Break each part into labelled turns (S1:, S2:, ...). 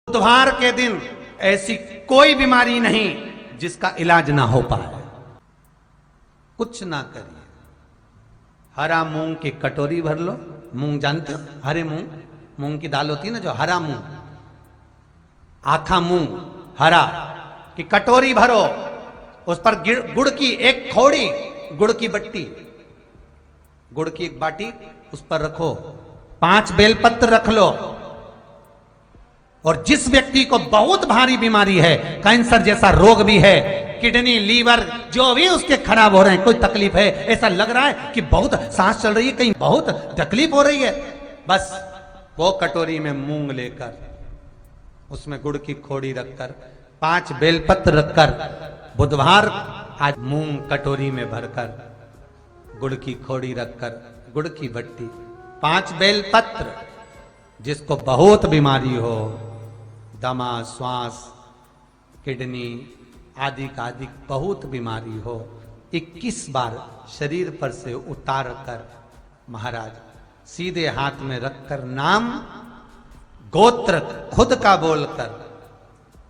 S1: बुधवार के दिन ऐसी कोई बीमारी नहीं जिसका इलाज ना हो पाए। कुछ ना करिए, हरा मूंग की कटोरी भर लो। मूंग जानते हो? हरे मूंग, मूंग की दाल होती है ना, जो हरा मूंग, आखा मूंग हरा की कटोरी भरो, उस पर गुड़ की एक खौड़ी, गुड़ की बट्टी, गुड़ की एक बाटी उस पर रखो, 5 बेलपत्र रख लो। और जिस व्यक्ति को बहुत भारी बीमारी है, कैंसर जैसा रोग भी है, किडनी लीवर जो भी उसके खराब हो रहे हैं, कोई तकलीफ है, ऐसा लग रहा है कि बहुत सांस चल रही है, कहीं बहुत तकलीफ हो रही है, बस वो कटोरी में मूंग लेकर, उसमें गुड़ की खोड़ी रखकर, 5 बेलपत्र रखकर, बुधवार आज मूंग कटोरी में भरकर, गुड़ की खोड़ी रखकर, गुड़ की भट्टी, 5 बेलपत्र, जिसको बहुत बीमारी हो, दमा, श्वास, किडनी आदि का आदि बहुत बीमारी हो, 21 बार शरीर पर से उतार कर महाराज सीधे हाथ में रखकर नाम गोत्र खुद का बोलकर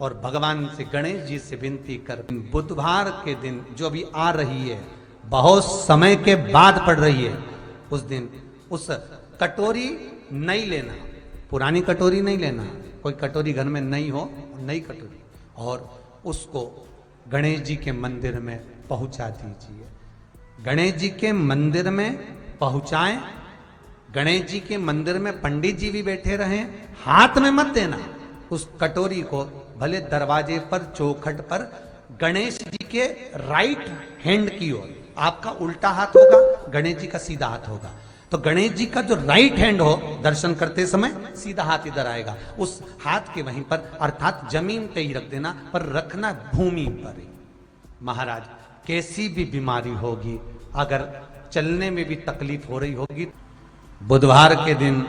S1: और भगवान से, गणेश जी से विनती कर, बुधवार के दिन जो भी आ रही है, बहुत समय के बाद पड़ रही है, उस दिन उस कटोरी नहीं लेना, पुरानी कटोरी नहीं लेना, कोई कटोरी घर में नहीं हो, नई कटोरी, और उसको गणेश जी के मंदिर में पहुंचा दीजिए। गणेश जी के मंदिर में पहुंचाएं, गणेश जी के मंदिर में पंडित जी भी बैठे रहें, हाथ में मत देना उस कटोरी को, भले दरवाजे पर, चौखट पर, गणेश जी के राइट हैंड की ओर, आपका उल्टा हाथ होगा, गणेश जी का सीधा हाथ होगा, तो गणेश जी का जो राइट हैंड हो, दर्शन करते समय सीधा हाथ इधर आएगा, उस हाथ के वहीं पर, अर्थात जमीन पे ही रख देना, पर रखना भूमि पर ही। महाराज कैसी भी बीमारी होगी, अगर चलने में भी तकलीफ हो रही होगी, बुधवार के दिन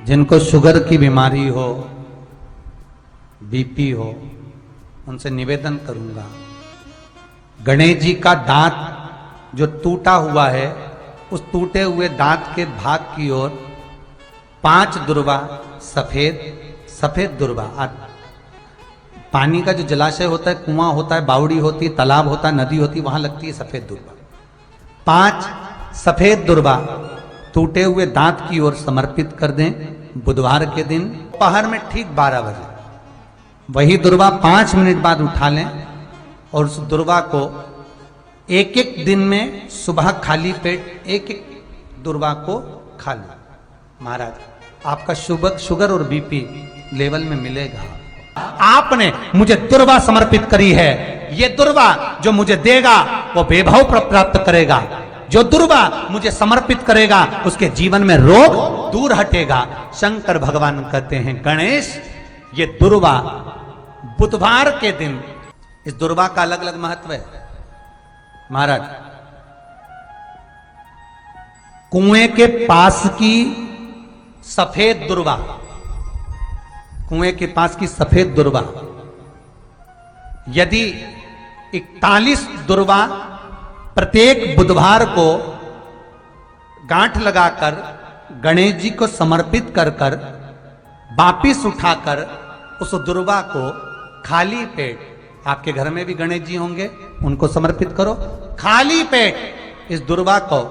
S1: जिनको शुगर की बीमारी हो, बीपी हो, उनसे निवेदन करूंगा, गणेश जी का दांत जो टूटा हुआ है, उस टूटे हुए दांत के भाग की ओर 5 दुर्वा, सफेद दुर्वा, पानी का जो जलाशय होता है, कुआं होता है, बावड़ी होती है, तालाब होता है, नदी होती है, वहां लगती है सफेद दुर्वा, 5 सफेद दुर्वा टूटे हुए दांत की ओर समर्पित कर दें। बुधवार के दिन दोपहर में ठीक 12 बजे वही दुर्वा 5 मिनट बाद उठा लें और उस दुर्वा को एक एक दिन में सुबह खाली पेट एक दुर्वा को खा लो। महाराज आपका शुगर और बीपी लेवल में मिलेगा। आपने मुझे दुर्वा समर्पित करी है, ये दुर्वा जो मुझे देगा वो वैभव प्राप्त करेगा, जो दुर्वा मुझे समर्पित करेगा उसके जीवन में रोग दूर हटेगा। शंकर भगवान कहते हैं, गणेश ये दुर्वा बुधवार के दिन, इस दुर्वा का अलग अलग महत्व है। महाराज कुएं के पास की सफेद दुर्वा, कुएं के पास की सफेद दुर्वा, यदि 41 दुर्वा प्रत्येक बुधवार को गांठ लगाकर गणेश जी को समर्पित कर कर वापिस उठाकर उस दुर्वा को खाली पेट, आपके घर में भी गणेश जी होंगे, उनको समर्पित करो, खाली पेट इस दुर्वा को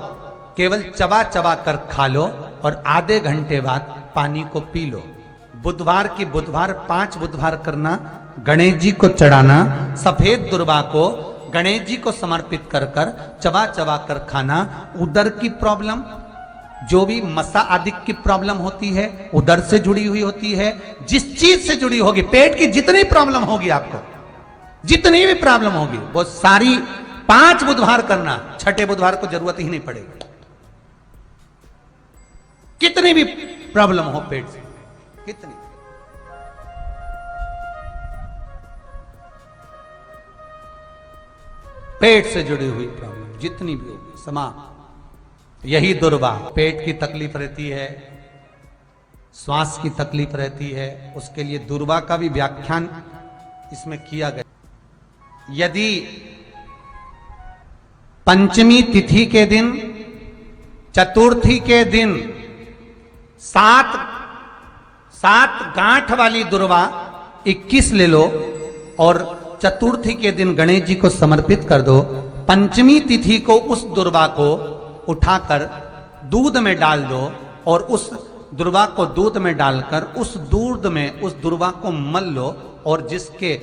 S1: केवल चबा चबा कर खा लो और आधे घंटे बाद पानी को पी लो। बुधवार की बुधवार 5 बुधवार करना, गणेश जी को चढ़ाना, सफेद दुर्वा को गणेश जी को समर्पित कर कर चबा चबा कर खाना। उदर की प्रॉब्लम, जो भी मसा आदि की प्रॉब्लम होती है, उदर से जुड़ी हुई होती है, जिस चीज से जुड़ी होगी, पेट की जितनी प्रॉब्लम होगी, आपको जितनी भी प्रॉब्लम होगी, वो सारी 5 बुधवार करना, 6ठे बुधवार को जरूरत ही नहीं पड़ेगी। कितनी भी प्रॉब्लम हो पेट से, कितनी, पेट से जुड़ी हुई प्रॉब्लम जितनी भी होगी समाप्त। यही दुर्वा, पेट की तकलीफ रहती है, श्वास की तकलीफ रहती है, उसके लिए दुर्वा का भी व्याख्यान इसमें किया गया। यदि पंचमी तिथि के दिन, चतुर्थी के दिन 7 गांठ वाली दुर्वा 21 ले लो और चतुर्थी के दिन गणेश जी को समर्पित कर दो। पंचमी तिथि को उस दुर्वा को उठाकर दूध में डाल दो और उस दुर्वा को दूध में डालकर उस दूध में उस दुर्वा को मल लो और जिसके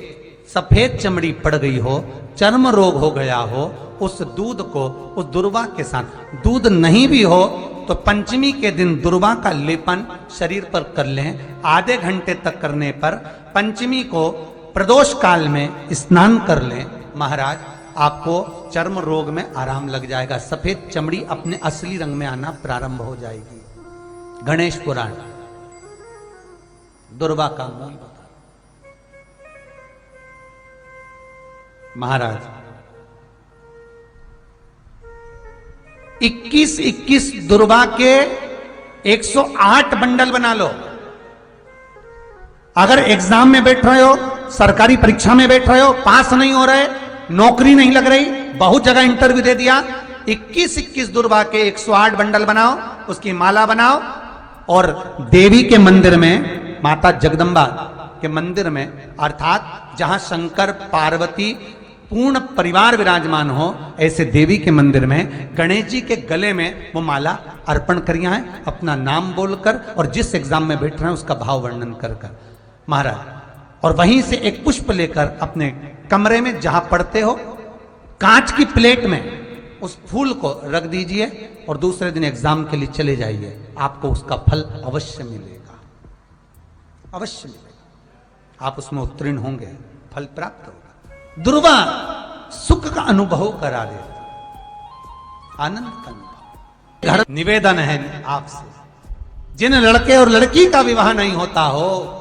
S1: सफेद चमड़ी पड़ गई हो, चर्म रोग हो गया हो, उस दूध को उस दुर्वा के साथ, दूध नहीं भी हो तो पंचमी के दिन दुर्वा का लेपन शरीर पर कर लें। आधे घंटे तक करने पर पंचमी को प्रदोष काल में स्नान कर लें। महाराज आपको चर्म रोग में आराम लग जाएगा, सफेद चमड़ी अपने असली रंग में आना प्रारंभ हो जाएगी। गणेश पुराण दुर्वा का मूल बता। महाराज 21 दुर्वा के 108 बंडल बना लो। अगर एग्जाम में बैठ रहे हो, सरकारी परीक्षा में बैठ रहे हो, पास नहीं हो रहे, नौकरी नहीं लग रही, बहुत जगह इंटरव्यू दे दिया, 21 दुर्वा के 108 बंडल बनाओ, उसकी माला बनाओ और देवी के मंदिर में, माता जगदम्बा के मंदिर में, अर्थात जहां शंकर पार्वती पूर्ण परिवार विराजमान हो, ऐसे देवी के मंदिर में गणेश जी के गले में वो माला अर्पण करिया है, अपना नाम बोलकर और जिस एग्जाम में बैठ रहे हैं उसका भाव वर्णन कर महाराज, और वहीं से एक पुष्प लेकर अपने कमरे में जहां पढ़ते हो कांच की प्लेट में उस फूल को रख दीजिए और दूसरे दिन एग्जाम के लिए चले जाइए। आपको उसका फल अवश्य मिलेगा, अवश्य मिलेगा, आप उसमें उत्तीर्ण होंगे, फल प्राप्त होगा। दुर्वा सुख का अनुभव करा देता, आनंद का अनुभव। घर निवेदन है आपसे, जिन लड़के और लड़की का विवाह नहीं होता हो,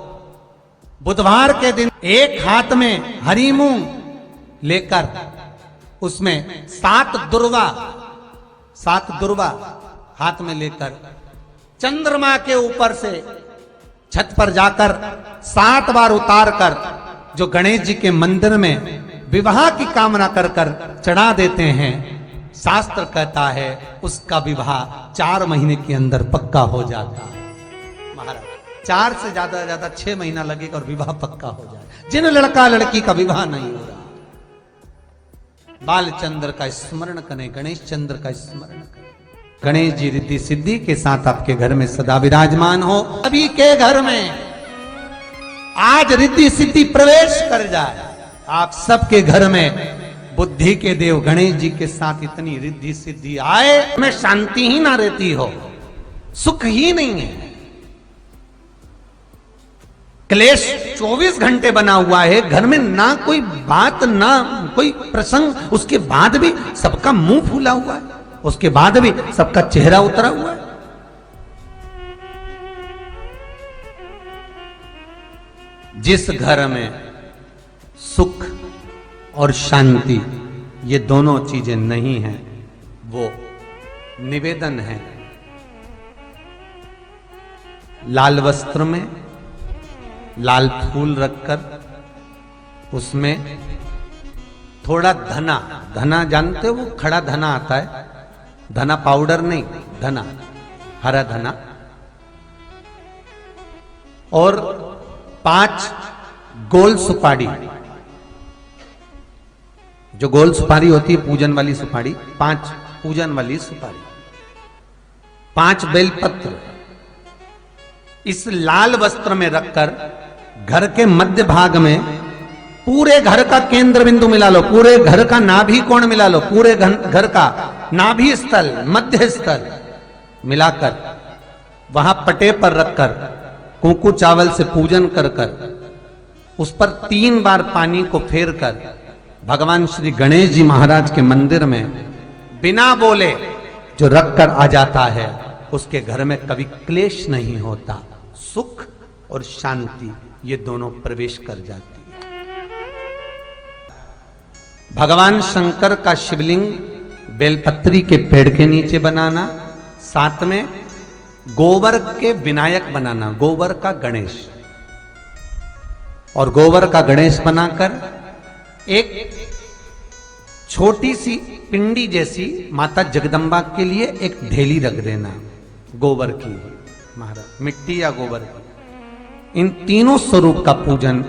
S1: बुधवार के दिन एक हाथ में हरी मूंग लेकर उसमें 7 दुर्वा हाथ में लेकर चंद्रमा के ऊपर से छत पर जाकर 7 बार उतार कर जो गणेश जी के मंदिर में विवाह की कामना कर कर चढ़ा देते हैं, शास्त्र कहता है उसका विवाह 4 महीने के अंदर पक्का हो जाता है। महाराज 4 से ज्यादा 6 महीना लगेगा और विवाह पक्का हो जाए। जिन लड़का लड़की का विवाह नहीं हो रहा, बालचंद्र का स्मरण करें, गणेश चंद्र का स्मरण करें। गणेश जी रिद्धि सिद्धि के साथ आपके घर में सदा विराजमान हो। सभी के घर में आज रिद्धि सिद्धि प्रवेश कर जाए। आप सबके घर में बुद्धि के देव गणेश जी के साथ इतनी रिद्धि सिद्धि आए, में शांति ही ना रहती हो, सुख ही नहीं है। क्लेश 24 घंटे बना हुआ है घर में, ना कोई बात ना कोई प्रसंग, उसके बाद भी सबका मुंह फूला हुआ है, उसके बाद भी सबका चेहरा उतरा हुआ है। जिस घर में सुख और शांति ये दोनों चीजें नहीं हैं, वो निवेदन है लाल वस्त्र में लाल फूल रखकर उसमें थोड़ा धना जानते हो, वो खड़ा धना आता है, धना पाउडर नहीं, धना हरा धना, और 5 गोल सुपारी, जो गोल सुपारी होती है पूजन वाली सुपारी, 5 पूजन वाली सुपारी, 5 बेलपत्र इस लाल वस्त्र में रखकर घर के मध्य भाग में पूरे घर का केंद्र बिंदु मिला लो, पूरे घर का नाभि कोण मिला लो, पूरे घर का नाभि स्थल मध्य स्थल मिलाकर वहां पटे पर रखकर कुंकू चावल से पूजन कर कर उस पर 3 बार पानी को फेर कर भगवान श्री गणेश जी महाराज के मंदिर में बिना बोले जो रख कर आ जाता है, उसके घर में कभी क्लेश नहीं होता, सुख और शांति ये दोनों प्रवेश कर जाती है। भगवान शंकर का शिवलिंग बेलपत्री के पेड़ के नीचे बनाना, साथ में गोबर के विनायक बनाना, गोबर का गणेश, और गोबर का गणेश बनाकर एक छोटी सी पिंडी जैसी माता जगदम्बा के लिए एक ढेली रख देना गोबर की, महाराज मिट्टी या गोबर की, इन तीनों स्वरूप का पूजन